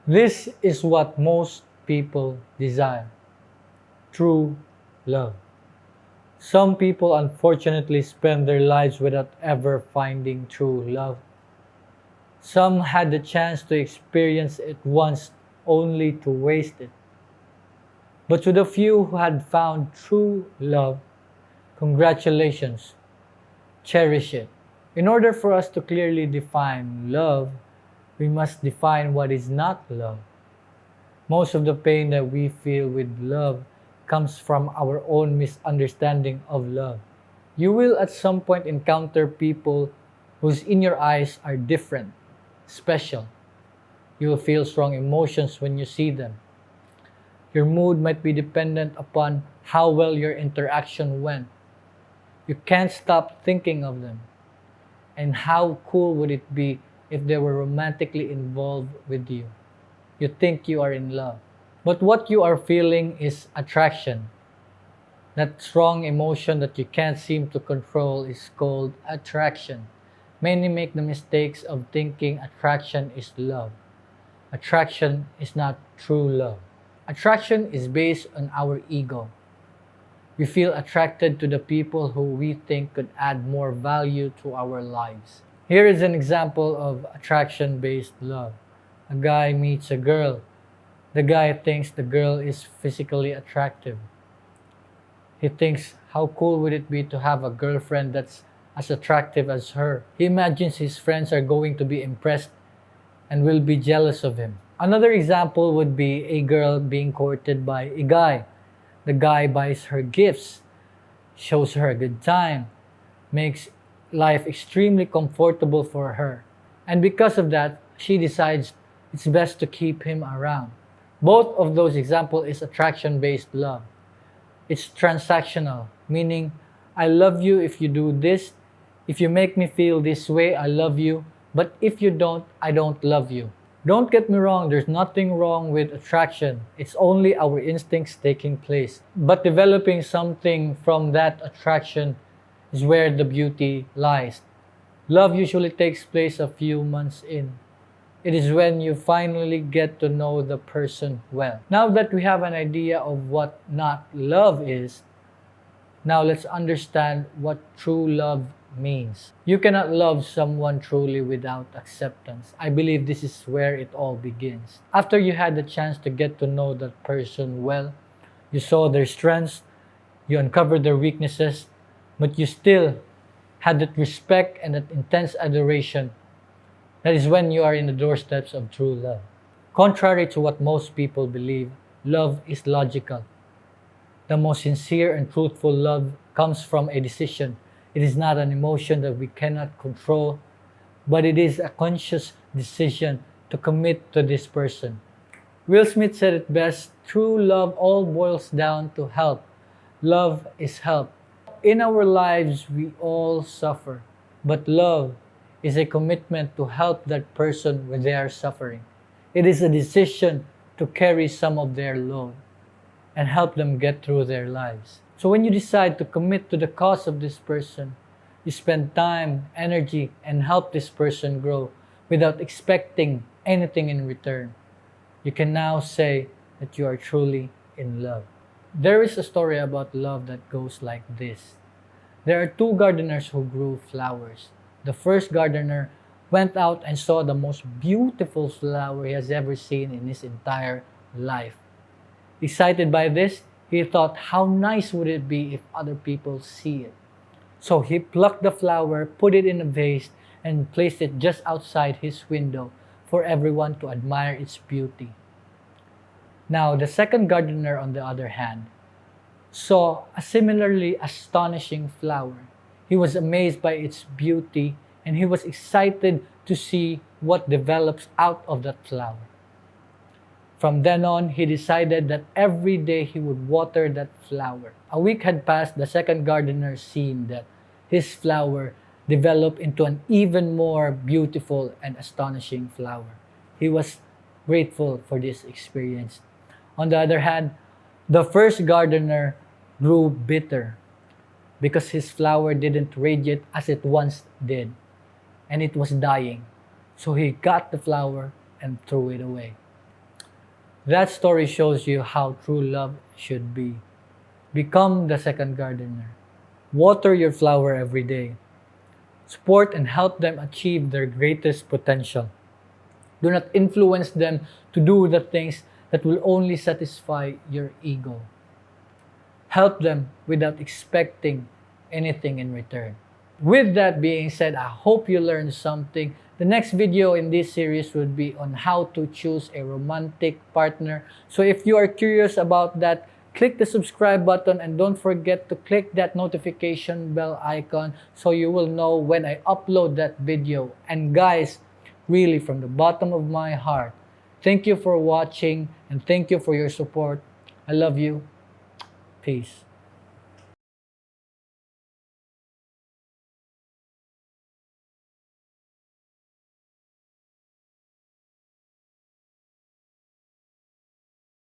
This is what most people desire: true love. Some people unfortunately spend their lives without ever finding true love. Some had the chance to experience it once only to waste it. But to the few who had found true love, congratulations, cherish it. In order for us to clearly define love, we must define what is not love. Most of the pain that we feel with love comes from our own misunderstanding of love. You will at some point encounter people whose in your eyes are different, special. You will feel strong emotions when you see them. Your mood might be dependent upon how well your interaction went. You can't stop thinking of them. And how cool would it be if they were romantically involved with you? You think you are in love. But what you are feeling is attraction. That strong emotion that you can't seem to control is called attraction. Many make the mistakes of thinking attraction is love. Attraction is not true love. Attraction is based on our ego. We feel attracted to the people who we think could add more value to our lives. Here is an example of attraction-based love. A guy meets a girl. The guy thinks the girl is physically attractive. He thinks, how cool would it be to have a girlfriend that's as attractive as her? He imagines his friends are going to be impressed and will be jealous of him. Another example would be a girl being courted by a guy. The guy buys her gifts, shows her a good time, makes life extremely comfortable for her. And because of that, she decides it's best to keep him around. Both of those examples is attraction-based love. It's transactional, meaning I love you if you do this. If you make me feel this way, I love you. But if you don't, I don't love you. Don't get me wrong, there's nothing wrong with attraction. It's only our instincts taking place. But developing something from that attraction is where the beauty lies. Love usually takes place a few months in. It is when you finally get to know the person well. Now that we have an idea of what not love is, now let's understand what true love means. You cannot love someone truly without acceptance. I believe this is where it all begins. After you had the chance to get to know that person well, you saw their strengths, you uncovered their weaknesses, but you still had that respect and that intense adoration. That is when you are in the doorsteps of true love. Contrary to what most people believe, love is logical. The most sincere and truthful love comes from a decision. It is not an emotion that we cannot control, but it is a conscious decision to commit to this person. Will Smith said it best, true love all boils down to help. Love is help. In our lives, we all suffer, but love is a commitment to help that person when they are suffering. It is a decision to carry some of their load and help them get through their lives. So when you decide to commit to the cause of this person, you spend time, energy, and help this person grow without expecting anything in return. You can now say that you are truly in love. There is a story about love that goes like this. There are two gardeners who grew flowers. The first gardener went out and saw the most beautiful flower he has ever seen in his entire life. Excited by this, he thought, how nice would it be if other people see it? So he plucked the flower, put it in a vase, and placed it just outside his window for everyone to admire its beauty. Now, the second gardener, on the other hand, saw a similarly astonishing flower. He was amazed by its beauty, and he was excited to see what develops out of that flower. From then on, he decided that every day he would water that flower. A week had passed. The second gardener seen that his flower developed into an even more beautiful and astonishing flower. He was grateful for this experience. On the other hand, the first gardener grew bitter because his flower didn't radiate as it once did, and it was dying. So he got the flower and threw it away. That story shows you how true love should be. Become the second gardener. Water your flower every day. Support and help them achieve their greatest potential. Do not influence them to do the things that will only satisfy your ego. Help them without expecting anything in return. With that being said, I hope you learned something. The next video in this series would be on how to choose a romantic partner. So if you are curious about that, click the subscribe button and don't forget to click that notification bell icon so you will know when I upload that video. And guys, really from the bottom of my heart, thank you for watching and thank you for your support. I love you. Peace.